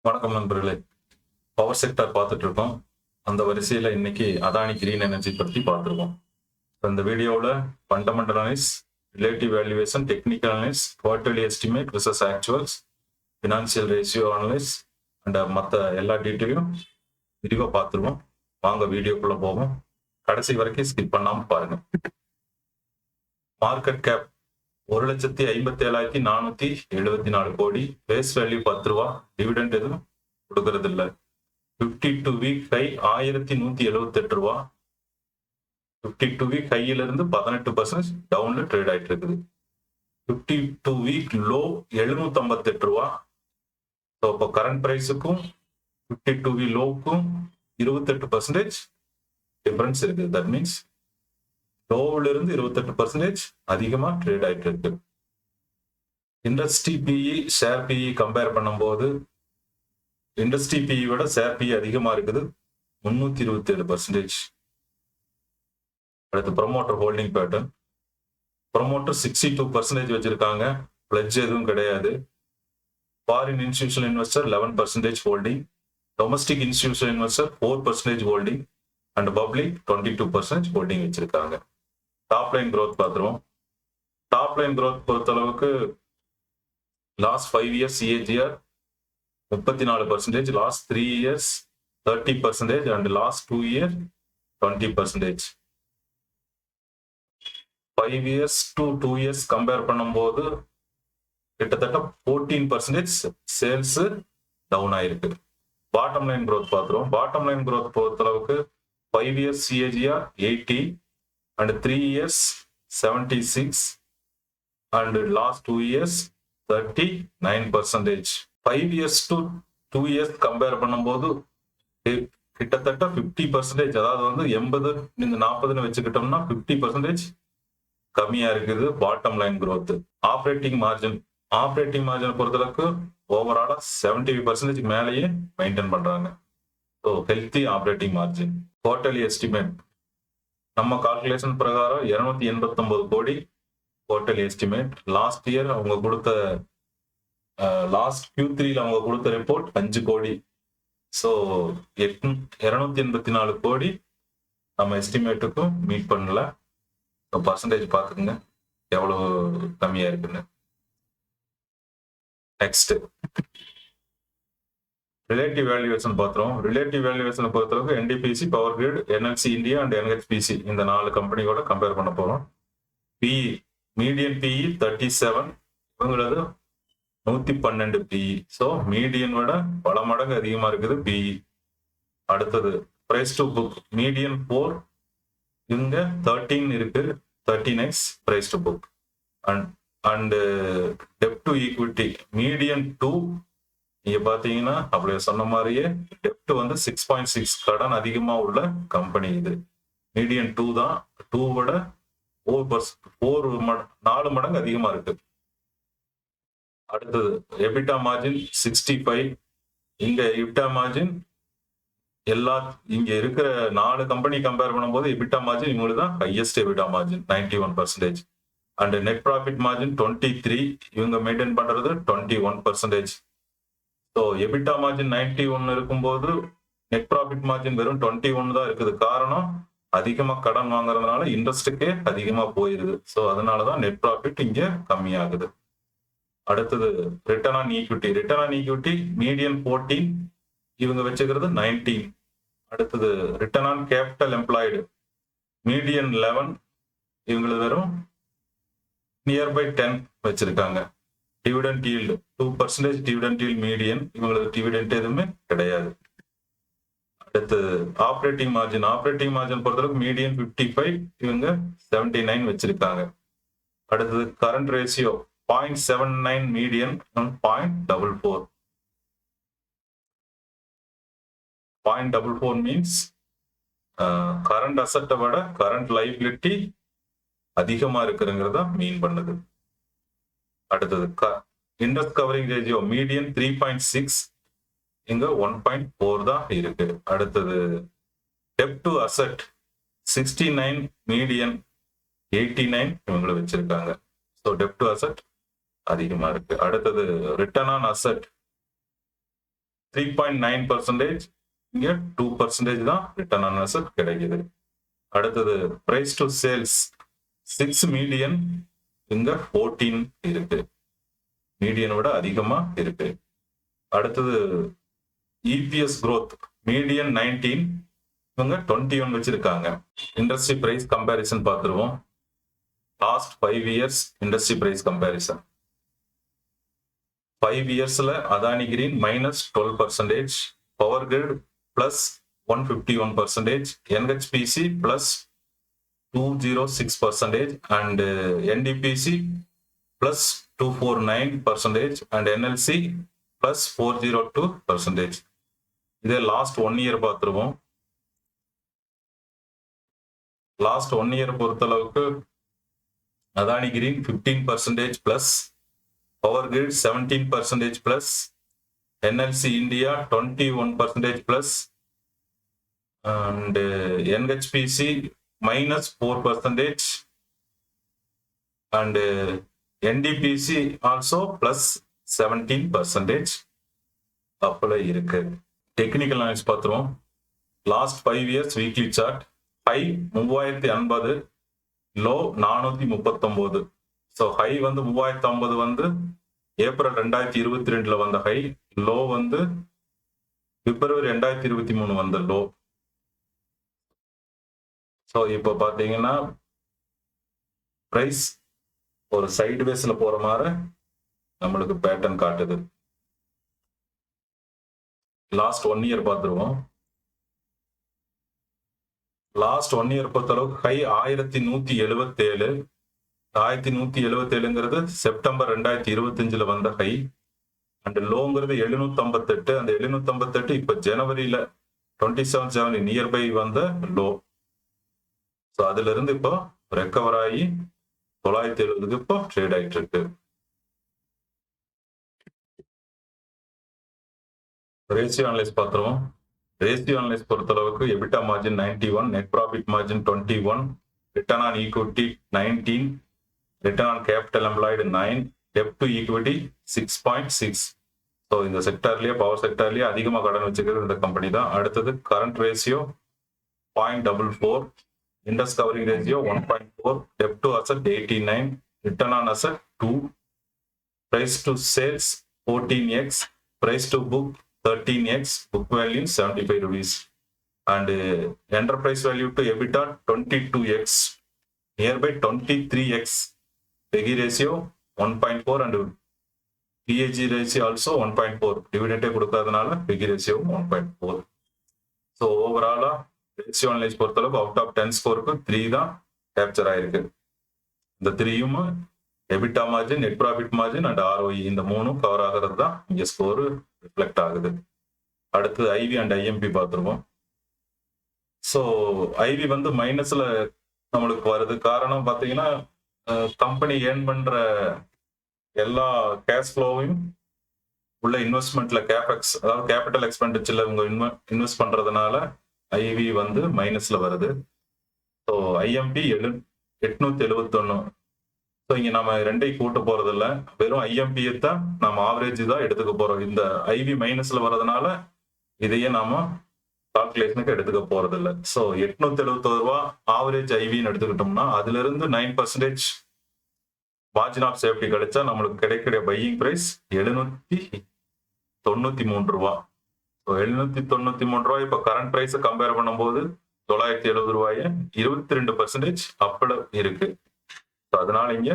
வணக்கம் நண்பர்களே. Power sector பார்த்துட்டு இருக்கோம். அந்த வரிசையில் இன்னைக்கு அதானி கிரீன் எனர்ஜி பற்றி பார்த்துருக்கோம். இந்த வீடியோவில் fundamental analysis, relative valuation, technical analysis, quarterly estimate versus actuals, financial ratio analysis and மற்ற எல்லா டீட்டெயிலும் விரிவாக பார்த்துருவோம். வாங்க வீடியோக்குள்ளே போவோம். கடைசி வரைக்கும் ஸ்கிப் பண்ணாமல் பாருங்கள். மார்க்கெட் கேப் 1,57,474 கோடி, ஃபேஸ் வேல்யூ 10 ரூபா, டிவிடெண்ட் எதுவும் கொடுக்கறது இல்லை. 52 வீக் ஹை 1,178 ரூபா. 52 வீக் ஹையில இருந்து 18% டவுன்ல ட்ரேட் ஆயிட்டு இருக்குது. 52 வீக் லோ 758 ரூபா. ஸோ இப்போ கரண்ட் பிரைஸுக்கும் 52 வீக் லோவுக்கும் 28% டிஃபரன்ஸ் இருக்கு. தட் மீன்ஸ் லோவில் இருந்து 28% அதிகமா ட்ரேட் ஆயிட்டு இருக்கு. Industry PE share PE compare பண்ணும்போது இண்டஸ்ட்ரி பிஇ விட ஷேர் பிஇ அதிகமா இருக்குது, 327%. அடுத்து ப்ரொமோட்டர் ஹோல்டிங் பேட்டர்ன். ப்ரொமோட்டர் 62% வச்சிருக்காங்க, பிளட்ஜ் எதுவும் கிடையாது. Foreign institutional investor 11% holding, domestic institutional investor 4% holding and public 22% holding வச்சிருக்காங்க. டாப் லைன் growth பார்த்துருவோம். டாப் லைன் growth பொறுத்தளவுக்கு last 5 years CAGR 34%, last 3 years 30% and last 2 year 20%. 5 years to 2 years compare பண்ணும்போது கிட்டத்தட்ட 14% sales down ஆயிருக்கு. Bottom line growth பார்த்துருவோம். Bottom line growth பொறுத்தளவுக்கு 5 years CAGR 80 and 3 years 76 and last 2 years 39%. 5 years to 2 years compare பண்ணும்போது கிட்டத்தட்ட 50%, அதாவது வந்து 80 இந்த 40 வச்சுக்கிட்டோம்னா 50% கம்மியா இருக்குது bottom line growth. Operating margin பொறுத்தளவுக்கு ஓவராலா 75% மேலேயே மெயின்டைன் பண்றாங்க. So healthy operating margin. Quarterly estimate நம்ம கால்குலேஷன் பிரகாரம் 289 கோடி குவார்டர்லி எஸ்டிமேட். லாஸ்ட் இயர் அவங்க கொடுத்த லாஸ்ட் Q3ல அவங்க கொடுத்த ரிப்போர்ட் 5 கோடி. ஸோ 284 கோடி நம்ம எஸ்டிமேட்டுக்கும் மீட் பண்ணல. பர்சன்டேஜ் பார்த்துக்குங்க எவ்வளவு கம்மியா இருக்குன்னு. நெக்ஸ்ட் ரிலேட்டிவ் வேல்யூவேஷன் பார்த்துரும். ரிலேட்டிவ் வேல்யூவேஷனை பொறுத்தளவுக்கு NTPC, power grid, NLC India and NHPC இந்த 4 கம்பெனியோட கம்பேர் பண்ண போறோம். பிஇ மீடியன் பிஇ 37, இவங்களது 112 பிஇ. ஸோ மீடியன் விட பல மடங்கு அதிகமா இருக்குது பிஇ. அடுத்தது பிரைஸ் டு புக் மீடியன் 4, இவங்க 13 இருக்கு, 13x price to book. And டெப்ட் டு ஈக்விட்டி மீடியன் 2, நீங்க பாத்தீங்கன்னா அப்படியே சொன்ன மாதிரியே டெப்ட் வந்து 6.6, கடன் அதிகமா உள்ள கம்பெனி இது. மீடியன் 2 தான், 2 விட 4 மடங்கு அதிகமா இருக்கு. அடுத்தது எபிட்டா மார்ஜின் 65. இங்க எபிட்டா மார்ஜின் இங்க இருக்கிற 4 கம்பெனி கம்பேர் பண்ணும்போது எபிட்டா மார்ஜின் இவங்களுக்கு தான் highest EBITDA margin 91%. And net profit margin 23, இவங்க மெயின்டைன் பண்றது 21%. ஸோ எபிட்டா மார்ஜின் 91 இருக்கும்போது நெட் ப்ராஃபிட் மார்ஜின் வெறும் 21 தான் இருக்குது. காரணம் அதிகமா கடன் வாங்குறதுனால இன்ட்ரெஸ்ட்டுக்கே அதிகமா போயிருது. ஸோ அதனாலதான் நெட் ப்ராஃபிட் இங்க கம்மியாகுது. அடுத்தது ரிட்டர்ன் ஆன் ஈக்விட்டி மீடியன் 14, இவங்க வச்சுக்கிறது 19. அடுத்தது return on capital employed median 11, இவங்களுக்கு வெறும் நியர்பை 10 வச்சிருக்காங்க. Dividend yield 2% dividend yield median, இவங்களுக்கு டிவிடெண்ட் எதுவுமே கிடையாது. அடுத்து ஆப்ரேட்டிங் மார்ஜின் பொறுத்தளவுக்கு மீடியன் 55, இவங்க 79 வச்சிருக்காங்க. அடுத்தது current ratio 0.79 median, 0.44. 0.44 means current அசட்டை விட கரண்ட் லைபிலிட்டி அதிகமா இருக்குங்கிறத மீன் பண்ணுது. அடுத்தது இன்ட்ரெஸ்ட் கவரிங் ரேஷியோ மீடியன் 3.6, இங்க 1.4 தான் இருக்கு. அடுத்தது டெப்ட் டு அசெட் 69 மீடியன், 89 இவங்களை வச்சிருக்காங்க. ஸோ டெப்ட் டு அசெட் அதிகமா இருக்கு. அடுத்தது ரிட்டர்ன் ஆன் அசெட் 3.9%, இங்க 2% தான் ரிட்டர்ன் ஆன் அசெட் கிடைக்குது. அடுத்தது பிரைஸ் டு சேல்ஸ் 6 மில்லியன், இங்க 14 இருக்கு, மீடியனை விட அதிகமா இருக்கு. அடுத்தது EPS growth மீடியன் 19, இவங்க 21 வச்சிருக்காங்க. இண்டஸ்ட்ரி பிரைஸ் கம்பேரிசன் பார்த்துருவோம். Last 5 years industry price comparison. 5 இயர்ஸ்ல Adani green -12%, power grid +151%, NHPC +206%, and NDPC +249%, and NLC +402%. இதே லாஸ்ட் 1 இயர் பார்த்துருவோம். லாஸ்ட் 1 இயர் பொறுத்தளவுக்கு Adani green 15% plus, power grid 17% plus, NLC India 21% plus, and NHPC -4%, and NDPC also +17% அப்பல இருக்கு. Technical analysis பார்த்துருவோம். Last 5 years weekly chart. High 3050, low 439. So high வந்து 3050 வந்து April 2022 வந்த high, low வந்து பிப்ரவரி 2023 வந்த லோ. ஸோ இப்போ பார்த்தீங்கன்னா பிரைஸ் ஒரு சைடு வேஸ்ல போற மாதிரி நம்மளுக்கு பேட்டர்ன் காட்டுது. லாஸ்ட் 1 இயர் பார்த்துருவோம். லாஸ்ட் 1 இயர் பொறுத்தளவுக்கு ஹை 1177. 1177ங்கிறது செப்டம்பர் 2025 வந்த ஹை, அண்ட் லோங்கிறது 758. அந்த 758 இப்ப ஜனவரியில 27 ஜனவரி நியர்பை வந்த லோ. ஸோ அதுல இருந்து இப்போ ரெக்கவர் ஆகி 970க்கு இப்போ ட்ரேட் ஆயிட்டு இருக்கு. ரேஷியோ அனலைஸ் பார்த்துருவோம். ரேஷியோ அனலைஸ் பொறுத்தளவுக்கு EBITDA margin 91, net profit margin 21, return on equity 19, return on capital employed 9, dept to equity 6.6. So இந்த செக்டர்லயே, பவர் செக்டர்லயே அதிகமாக கடன் வச்சுக்கிறது இந்த கம்பெனி தான். அடுத்தது current ratio 0.44, interest covering ratio 1.4, டெப்ட் to asset 89, return on asset 2, price to sales 14x, price to book 13x, book value 75 rupees, and enterprise value to EBITDA 22x, nearby 23x, PEGI ratio 1.4, and PAG ratio also 1.4. dividend கொடுக்காதனால PEGI ratio 1.4. So ஓவராலா ratio analyse பொறுத்தளவுக்கு out of 10 ஸ்கோருக்கு 3 தான் capture ஆயிருக்கு. இந்த 3யும் EBITDA margin, net profit margin and ROE, இந்த 3ம் cover ஆகிறது தான் இங்க ஸ்கோர் ரிஃப்ளெக்ட் ஆகுது. அடுத்து ஐவி அண்ட் ஐஎம்பி பார்த்துருவோம். ஸோ ஐவி வந்து மைனஸ்ல நம்மளுக்கு வருது. காரணம் பார்த்தீங்கன்னா கம்பெனி ஏர்ன் பண்ற எல்லா கேஷ் ஃப்ளோவையும் உள்ள இன்வெஸ்ட்மெண்ட்ல கேபெக்ஸ், அதாவது கேபிட்டல் எக்ஸ்பெண்டிச்சர்ல உங்க இன்வெஸ்ட் பண்றதுனால ஐவி வந்து மைனஸ்ல வருது. So IMP 871. ஸோ இங்க நம்ம ரெண்டையும் கூட்ட போறது இல்லை, வெறும் ஐஎம்பியை தான் நம்ம ஆவரேஜ் தான் எடுத்துக்க போறோம். இந்த ஐவி மைனஸ்ல வர்றதுனால இதையே நாம கால்குலேஷனுக்கு எடுத்துக்க போறது இல்லை. ஸோ 871 ரூபா ஆவரேஜ் ஐவின்னு எடுத்துக்கிட்டோம்னா அதுல இருந்து 9% மார்ஜின் ஆஃப் சேஃப்டி கிடைச்சா நம்மளுக்கு கிடைக்கிற பையிங் பிரைஸ் 793 ரூபா. ஸோ 793 ரூபாய் இப்போ கரண்ட் பிரைஸ் கம்பேர் பண்ணும்போது 970 ரூபாய 22% அப்பட இருக்கு. அதனால இங்க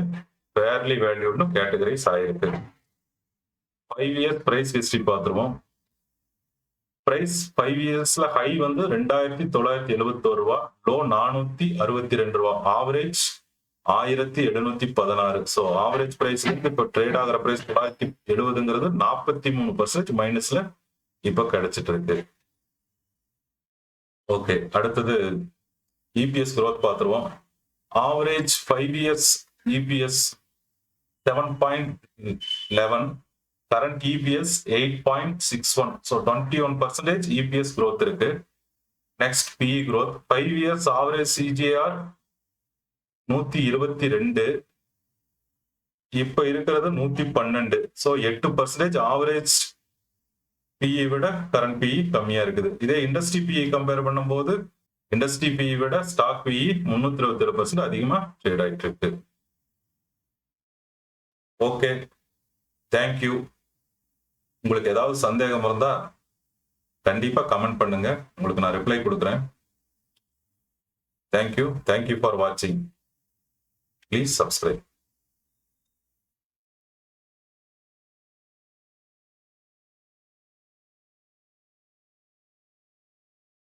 ஃபேர்லி வேல்யூன்னு கேட்டகரைஸ் ஆயிருக்கு. 5 இயர்ஸ் பிரைஸ் ஹிஸ்டரி பார்த்துருவோம். பிரைஸ் 5 இயர்ஸ்ல ஹை வந்து 2971 ரூபா, லோ 462 ரூபா, ஆவரேஜ் 1716. ஸோ ஆவரேஜ் பிரைஸ் இப்ப ட்ரேட் ஆகிற பிரைஸ் 970ங்கிறது 43% மைனஸ்ல இப்ப கிடைச்சிட்டு இருக்கு. ஓகே, அடுத்தது இபிஎஸ் growth பார்த்துருவோம். Average 5 years EPS 7.11, current EPS 8.61. So 21% EPS growth இருக்கு. Next PE growth 5 years average CGR 122, இப்ப இருக்கிறது 112. So 8% average பிஇ விட கரண்ட் பிஇ கம்மியா இருக்குது. இதே இண்டஸ்ட்ரி பிஇ கம்பேர் பண்ணும்போது இண்டஸ்ட்ரி பிஇ விட ஸ்டாக் பிஇ 327% அதிகமா ட்ரேட் ஆயிட்டு இருக்கு. Okay, thank you. உங்களுக்கு ஏதாவது சந்தேகம் இருந்தா கண்டிப்பா கமெண்ட் பண்ணுங்க, உங்களுக்கு நான் ரிப்ளை கொடுக்குறேன். தேங்க்யூ ஃபார் வாட்சிங். Please subscribe.